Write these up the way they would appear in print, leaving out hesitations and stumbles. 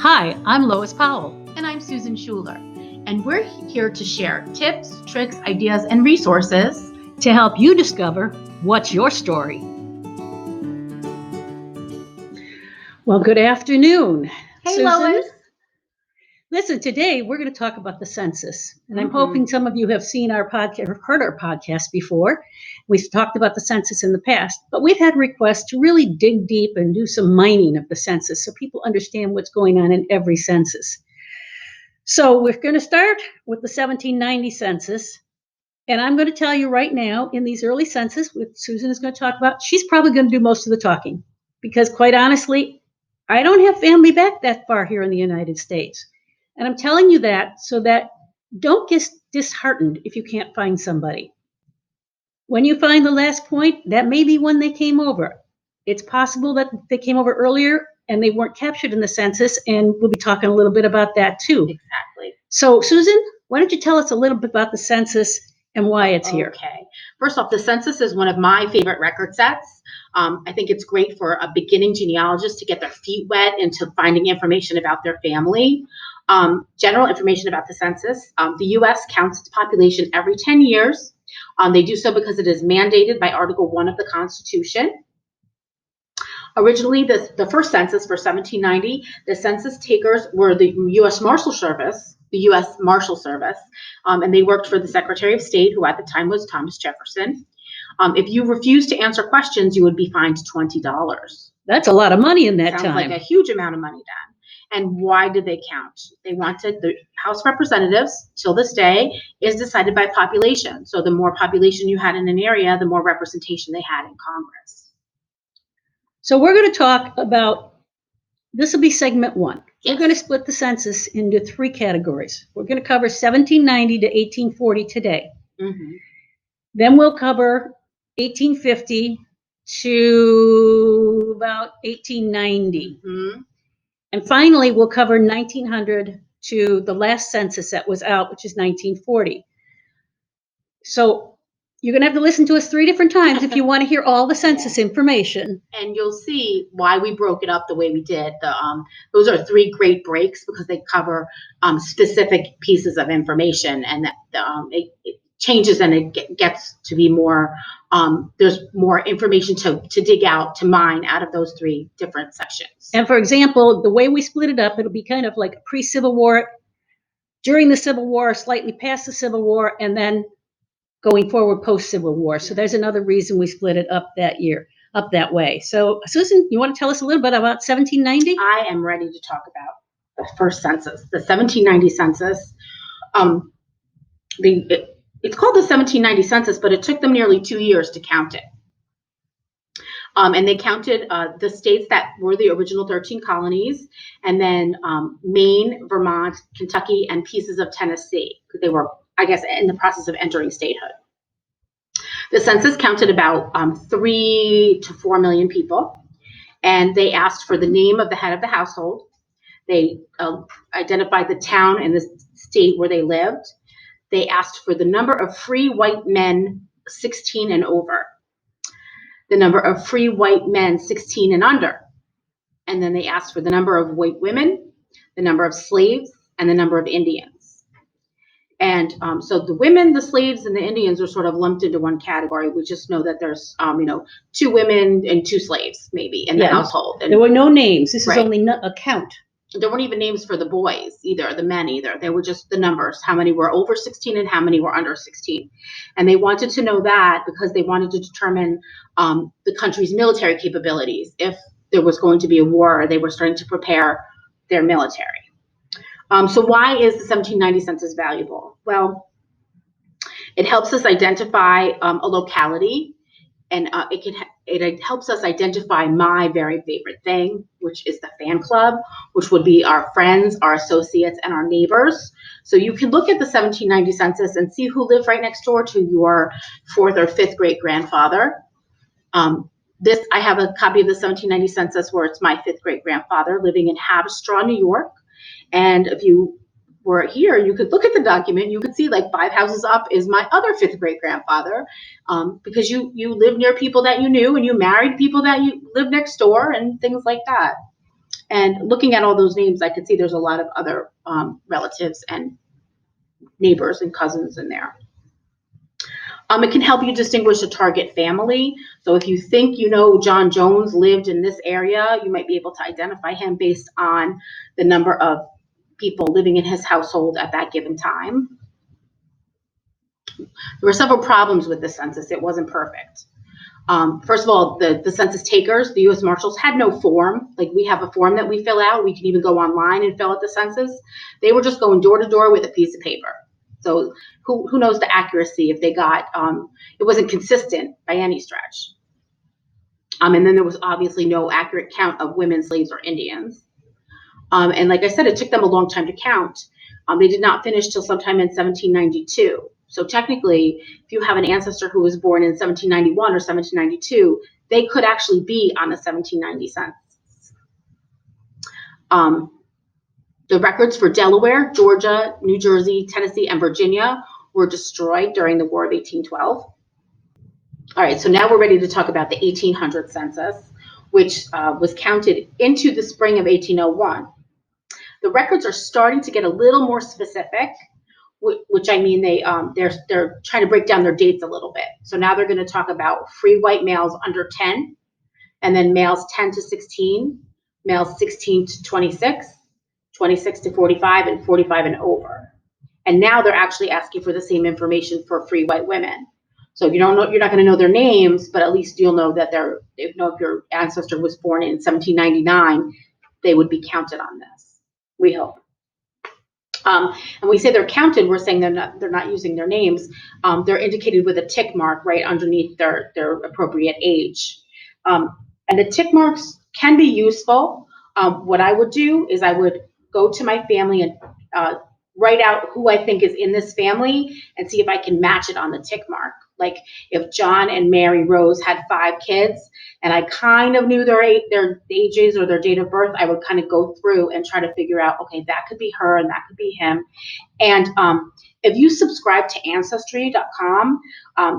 Hi, I'm Lois Powell. And I'm Susan Schuler, and we're here to share tips, tricks, ideas, and resources to help you discover what's your story. Well, good afternoon. Hey, Susan. Lois. Listen, today we're going to talk about the census, and I'm hoping some of you have seen our podcast or heard our podcast before. We've talked about the census in the past, but we've had requests to really dig deep and do some mining of the census so people understand what's going on in every census. So we're going to start with the 1790 census. And I'm going to tell you right now, in these early census, which Susan is going to talk about, she's probably going to do most of the talking. Because quite honestly, I don't have family back that far here in the United States. And I'm telling you that so that don't get disheartened if you can't find somebody. When you find the last point, that may be when they came over. It's possible that they came over earlier and they weren't captured in the census, and we'll be talking a little bit about that too. Exactly. So, Susan, why don't you tell us a little bit about the census and why it's here? Okay. First off, the census is one of my favorite record sets. I think it's great for a beginning genealogist to get their feet wet into finding information about their family. General information about the census. The U.S. counts its population every 10 years. They do so because it is mandated by Article 1 of the Constitution. Originally, the first census for 1790, the census takers were the U.S. Marshal Service, and they worked for the Secretary of State, who at the time was Thomas Jefferson. If you refused to answer questions, you would be fined $20. That's a lot of money in that time. Sounds like a huge amount of money then. And why did they count? They wanted the House of Representatives, till this day, is decided by population. So the more population you had in an area, the more representation they had in Congress. So we're going to talk about, this will be segment 1. Yes. We're going to split the census into 3 categories. We're going to cover 1790 to 1840 today. Mm-hmm. Then we'll cover 1850 to about 1890. Mm-hmm. And finally, we'll cover 1900 to the last census that was out, which is 1940. So you're going to have to listen to us 3 different times if you want to hear all the census information. And you'll see why we broke it up the way we did. Those are 3 great breaks because they cover specific pieces of information, and that it changes and it gets to be more, there's more information to dig out, to mine out of those 3 different sections. And for example, the way we split it up, it'll be kind of like a pre-Civil War, during the Civil War, slightly past the Civil War, and then going forward post-Civil War. So there's another reason we split it up that way. So Susan, you want to tell us a little bit about 1790? I am ready to talk about the first census, the 1790 census. It's called the 1790 census, but it took them nearly 2 years to count it. And they counted the states that were the original 13 colonies, and then Maine, Vermont, Kentucky, and pieces of Tennessee. They were, I guess, in the process of entering statehood. The census counted about 3 to 4 million people, and they asked for the name of the head of the household. They identified the town and the state where they lived. They asked for the number of free white men 16 and over, the number of free white men 16 and under, and then they asked for the number of white women, the number of slaves, and the number of Indians. And so the women, the slaves, and the Indians are sort of lumped into one category. We just know that there's, 2 women and 2 slaves maybe in the household. And there were no names. This is only a count. There weren't even names for the boys either, the men either. They were just the numbers, how many were over 16 and how many were under 16. And they wanted to know that because they wanted to determine the country's military capabilities. If there was going to be a war, they were starting to prepare their military. So why is the 1790 census valuable? Well, it helps us identify a locality, and it helps us identify my very favorite thing, which is the fan club, which would be our friends, our associates, and our neighbors. So you can look at the 1790 census and see who lived right next door to your 4th or 5th great grandfather. I have a copy of the 1790 census where it's my 5th great grandfather living in Haverstraw, New York. And if you were here, you could look at the document. You could see like 5 houses up is my other 5th great grandfather, because you lived near people that you knew, and you married people that you lived next door, and things like that. And looking at all those names, I could see there's a lot of other relatives and neighbors and cousins in there. It can help you distinguish a target family. So if you think you know John Jones lived in this area, you might be able to identify him based on the number of people living in his household at that given time. There were several problems with the census. It wasn't perfect. First of all, the census takers, the U.S. Marshals, had no form. Like, we have a form that we fill out. We can even go online and fill out the census. They were just going door to door with a piece of paper. So who knows the accuracy if they got, it wasn't consistent by any stretch. And then there was obviously no accurate count of women, slaves, or Indians. And like I said, it took them a long time to count. They did not finish till sometime in 1792. So technically, if you have an ancestor who was born in 1791 or 1792, they could actually be on the 1790 census. The records for Delaware, Georgia, New Jersey, Tennessee, and Virginia were destroyed during the War of 1812. All right, so now we're ready to talk about the 1800 census, which was counted into the spring of 1801. The records are starting to get a little more specific, which I mean they're trying to break down their dates a little bit. So now they're going to talk about free white males under 10, and then males 10 to 16, males 16 to 26, 26 to 45, and 45 and over. And now they're actually asking for the same information for free white women. So if you don't know, you're not going to know their names, but at least you'll know that if your ancestor was born in 1799, they would be counted on this. We hope. And we say they're counted, we're saying they're not using their names. They're indicated with a tick mark right underneath their appropriate age. And the tick marks can be useful. What I would do is I would go to my family and write out who I think is in this family and see if I can match it on the tick mark. Like if John and Mary Rose had 5 kids and I kind of knew their ages or their date of birth, I would kind of go through and try to figure out, okay, that could be her and that could be him. And if you subscribe to Ancestry.com,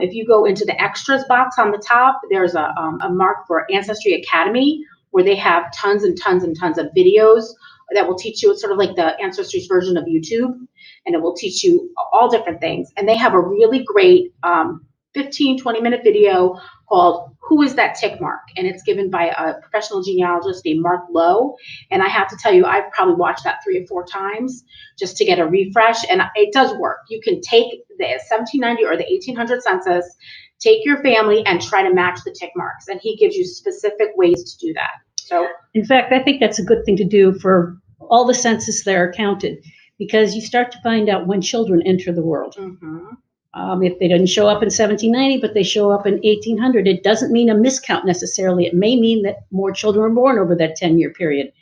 if you go into the extras box on the top, there's a mark for Ancestry Academy, where they have tons and tons and tons of videos that will teach you. It's sort of like the Ancestry's version of YouTube, and it will teach you all different things. And they have a really great 15-20-minute video called Who is That Tick Mark? And it's given by a professional genealogist named Mark Lowe. And I have to tell you, I've probably watched that 3 or 4 times just to get a refresh. And it does work. You can take the 1790 or the 1800 census, take your family and try to match the tick marks. And he gives you specific ways to do that. So, in fact, I think that's a good thing to do for all the census that are counted, because you start to find out when children enter the world. Mm-hmm. If they didn't show up in 1790, but they show up in 1800, it doesn't mean a miscount necessarily. It may mean that more children were born over that 10-year period.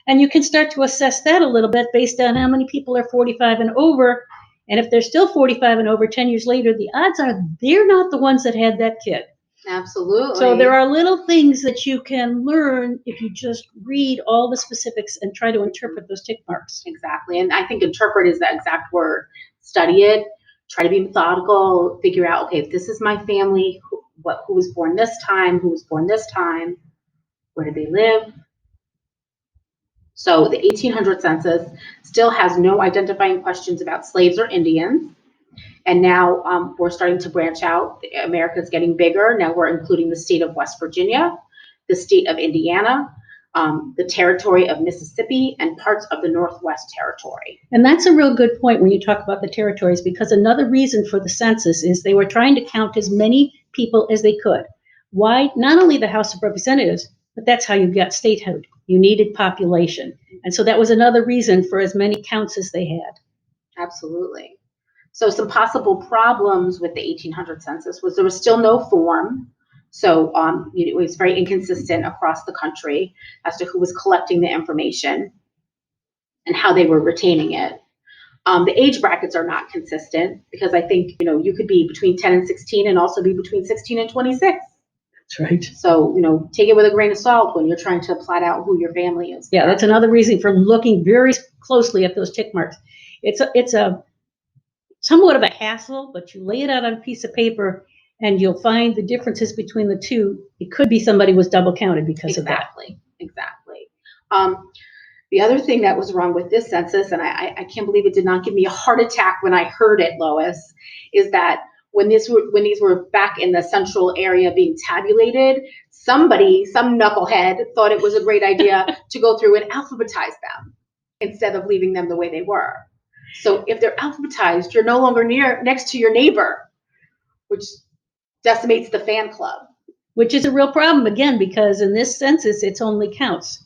And you can start to assess that a little bit based on how many people are 45 and over. And if they're still 45 and over 10 years later, the odds are they're not the ones that had that kid. Absolutely. So there are little things that you can learn if you just read all the specifics and try to interpret those tick marks. Exactly. And I think interpret is the exact word. Study it, try to be methodical, figure out, okay, if this is my family, who was born this time, who was born this time, where did they live? So the 1800 census still has no identifying questions about slaves or Indians. And now we're starting to branch out. America's getting bigger. Now we're including the state of West Virginia, the state of Indiana, the territory of Mississippi, and parts of the Northwest Territory. And that's a real good point when you talk about the territories, because another reason for the census is they were trying to count as many people as they could. Why? Not only the House of Representatives, but that's how you got statehood. You needed population. And so that was another reason for as many counts as they had. Absolutely. So some possible problems with the 1800 census was there was still no form. So it was very inconsistent across the country as to who was collecting the information and how they were retaining it. The age brackets are not consistent, because I think, you could be between 10 and 16 and also be between 16 and 26. That's right. So, take it with a grain of salt when you're trying to plot out who your family is. Yeah, that's another reason for looking very closely at those tick marks. It's a somewhat of a hassle, but you lay it out on a piece of paper and you'll find the differences between the two. It could be somebody was double counted because of that. Exactly. The other thing that was wrong with this census, and I can't believe it did not give me a heart attack when I heard it, Lois, is that when these were back in the central area being tabulated, some knucklehead thought it was a great idea to go through and alphabetize them instead of leaving them the way they were. So if they're alphabetized, you're no longer next to your neighbor, which decimates the fan club. Which is a real problem, again, because in this census, it's only counts.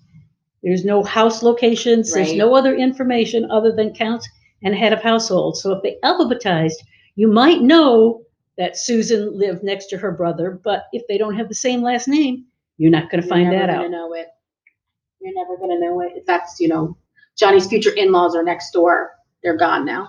There's no house locations. There's no other information other than counts and head of household. So if they alphabetized, you might know that Susan lived next to her brother, but if they don't have the same last name, you're not going to find that out. You're never going to know it. If that's, Johnny's future in-laws are next door. They're gone now.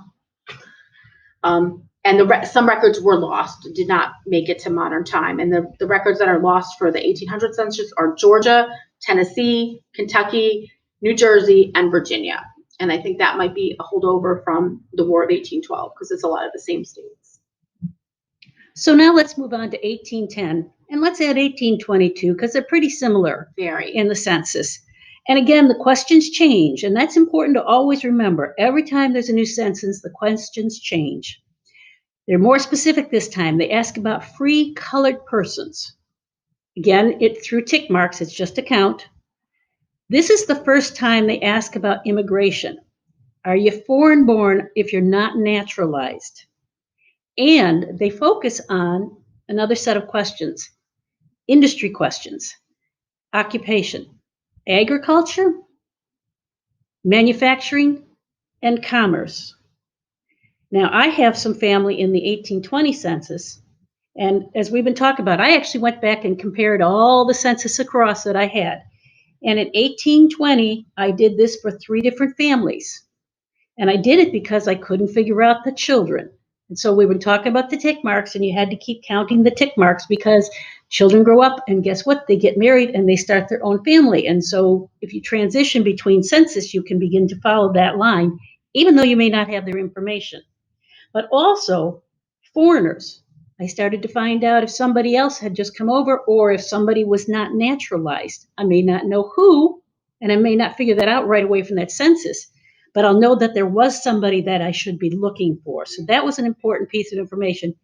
And some records were lost, did not make it to modern time. And the records that are lost for the 1800 census are Georgia, Tennessee, Kentucky, New Jersey, and Virginia. And I think that might be a holdover from the War of 1812 because it's a lot of the same states. So now let's move on to 1810, and let's add 1822 because they're pretty similar in the census. And again, the questions change, and that's important to always remember. Every time there's a new census, the questions change. They're more specific this time. They ask about free colored persons. Again, through tick marks, it's just a count. This is the first time they ask about immigration. Are you foreign born if you're not naturalized? And they focus on another set of questions. Industry questions. Occupation. Agriculture, manufacturing, and commerce. Now, I have some family in the 1820 census, and as we've been talking about, I actually went back and compared all the census across that I had. And in 1820, I did this for 3 different families. And I did it because I couldn't figure out the children. And so we would talk about the tick marks, and you had to keep counting the tick marks because children grow up, and guess what? They get married and they start their own family. And so if you transition between census, you can begin to follow that line, even though you may not have their information. But also foreigners. I started to find out if somebody else had just come over or if somebody was not naturalized. I may not know who, and I may not figure that out right away from that census, but I'll know that there was somebody that I should be looking for. So that was an important piece of information.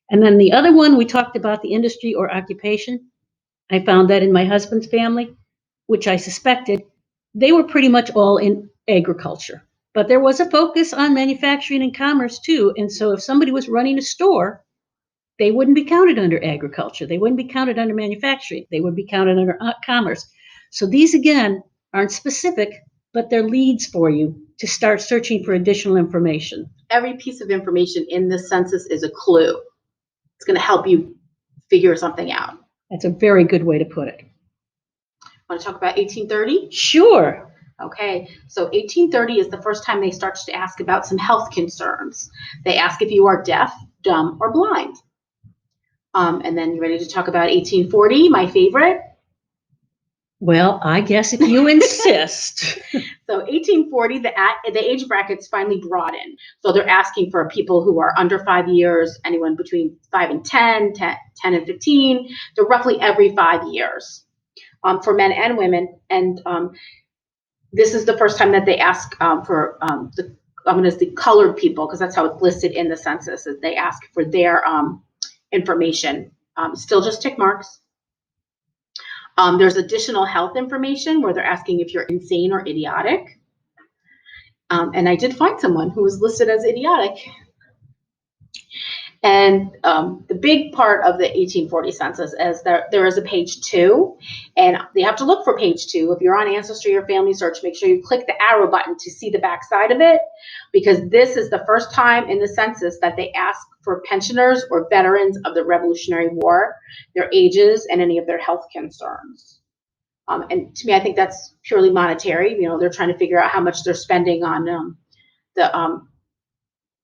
And then the other one, we talked about the industry or occupation. I found that in my husband's family, which I suspected, they were pretty much all in agriculture. But there was a focus on manufacturing and commerce too. And so if somebody was running a store, they wouldn't be counted under agriculture. They wouldn't be counted under manufacturing. They would be counted under commerce. So these, again, aren't specific, but they're leads for you to start searching for additional information. Every piece of information in this census is a clue. It's going to help you figure something out. That's a very good way to put it. Want to talk about 1830? Sure. Okay, so 1830 is the first time they start to ask about some health concerns. They ask if you are deaf, dumb, or blind. And then you ready to talk about 1840, my favorite? Well, I guess if you insist. So 1840, the age brackets finally broaden. So they're asking for people who are under 5 years, anyone between 5 and 10, 10 and 15. They're roughly every 5 years for men and women. And this is the first time that they ask for the colored people, because that's how it's listed in the census, is they ask for their information. Still just tick marks. There's additional health information where they're asking if you're insane or idiotic. And I did find someone who was listed as idiotic. And the big part of the 1840 census is that there is a page 2, and they have to look for page 2. If you're on Ancestry or Family Search, make sure you click the arrow button to see the back side of it, because this is the first time in the census that they ask for pensioners or veterans of the Revolutionary War, their ages, and any of their health concerns. And to me, I think that's purely monetary. They're trying to figure out how much they're spending on the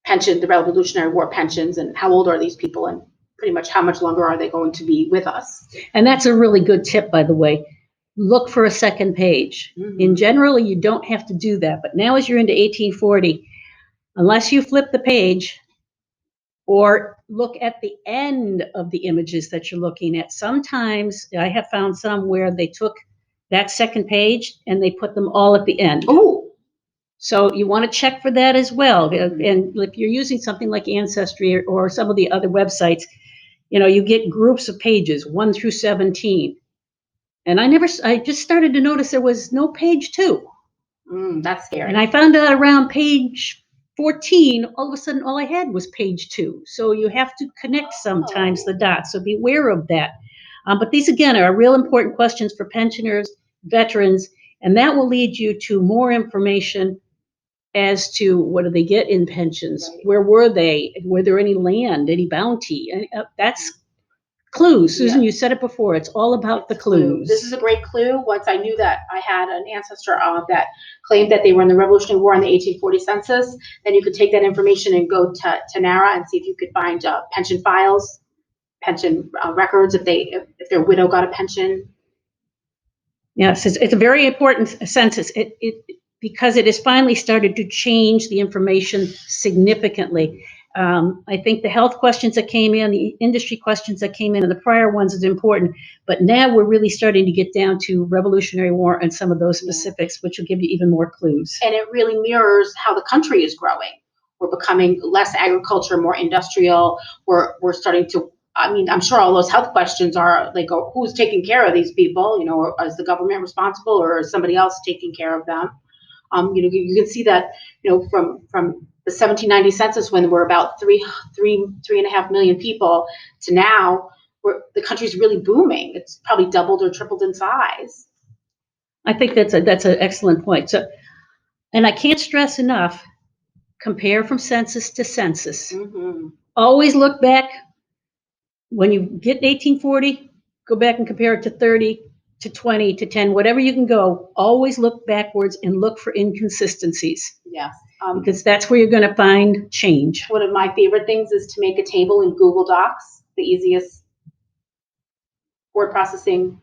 pension, the Revolutionary War pensions, and how old are these people, and pretty much how much longer are they going to be with us. And that's a really good tip, by the way. Look for a second page. Mm-hmm. In general, you don't have to do that, but now as you're into 1840, unless you flip the page or look at the end of the images that you're looking at, sometimes I have found some where they took that second page, and they put them all at the end. Oh, So you want to check for that as well. And if you're using something like Ancestry or some of the other websites, you get groups of pages, 1 through 17. And I just started to notice there was no page 2. That's scary. And I found out around page 14, all of a sudden, all I had was page 2. So you have to connect sometimes the dots. So beware of that. But these, again, are real important questions for pensioners, veterans, and that will lead you to more information as to what do they get in pensions, Right. where were they, were there any land, any bounty, and that's clues. Susan, Yeah. you said it before, it's all about the clues. This is a great clue. Once I knew that I had an ancestor that claimed that they were in the Revolutionary War in the 1840 census, then you could take that information and go to NARA and see if you could find pension files, pension records, if their widow got a pension. Yes, it's a very important census. Because it has finally started to change the information significantly. I think the health questions that came in, the industry questions that came in, and the prior ones is important. But now we're really starting to get down to Revolutionary War and some of those specifics, which will give you even more clues. And it really mirrors how the country is growing. We're becoming less agriculture, more industrial. We're starting to. I mean, I'm sure all those health questions are like, who's taking care of these people? Or is the government responsible, or is somebody else taking care of them? You can see that, from the 1790 census, when we're about 3.5 million people, to now, the country's really booming. It's probably doubled or tripled in size. I think that's an excellent point. So, and I can't stress enough, compare from census to census. Mm-hmm. Always look back. When you get 1840, go back and compare it to 30, to 20, to 10, whatever you can go. Always look backwards and look for inconsistencies. Yes. Because that's where you're going to find change. One of my favorite things is to make a table in Google Docs, the easiest word processing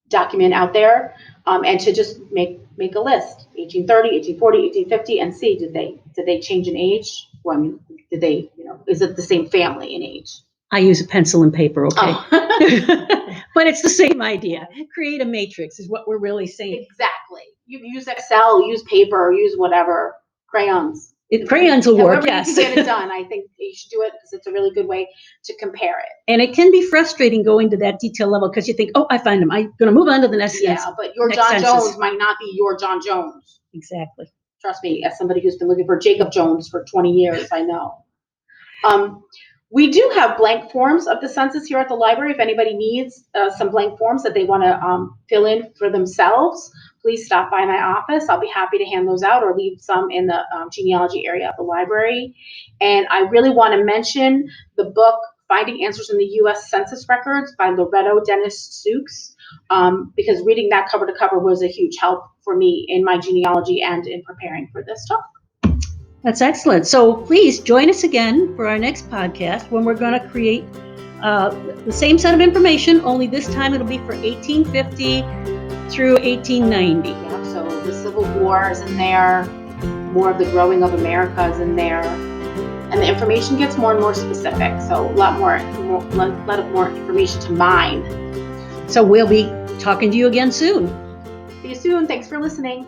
document out there, and to just make a list, 1830, 1840, 1850, and see, did they change in age? Well, I mean, did they, is it the same family in age? I use a pencil and paper, okay? Oh. But it's the same idea. Create a matrix is what we're really saying. Exactly. You use Excel, use paper, use whatever, crayons. Crayons will work, yes. You can get it done. I think you should do it because it's a really good way to compare it. And it can be frustrating going to that detail level because you think, I find them. I'm going to move on to the next. Yeah, but your John census. Jones might not be your John Jones. Exactly. Trust me, as somebody who's been looking for Jacob Jones for 20 years, I know. We do have blank forms of the census here at the library. If anybody needs some blank forms that they want to fill in for themselves, please stop by my office. I'll be happy to hand those out or leave some in the genealogy area of the library. And I really want to mention the book, Finding Answers in the U.S. Census Records by Loretto Szucs, because reading that cover to cover was a huge help for me in my genealogy and in preparing for this talk. That's excellent. So please join us again for our next podcast when we're going to create the same set of information, only this time it'll be for 1850 through 1890. Yeah, so the Civil War is in there, more of the growing of America is in there, and the information gets more and more specific, so a lot more information to mine. So we'll be talking to you again soon. See you soon. Thanks for listening.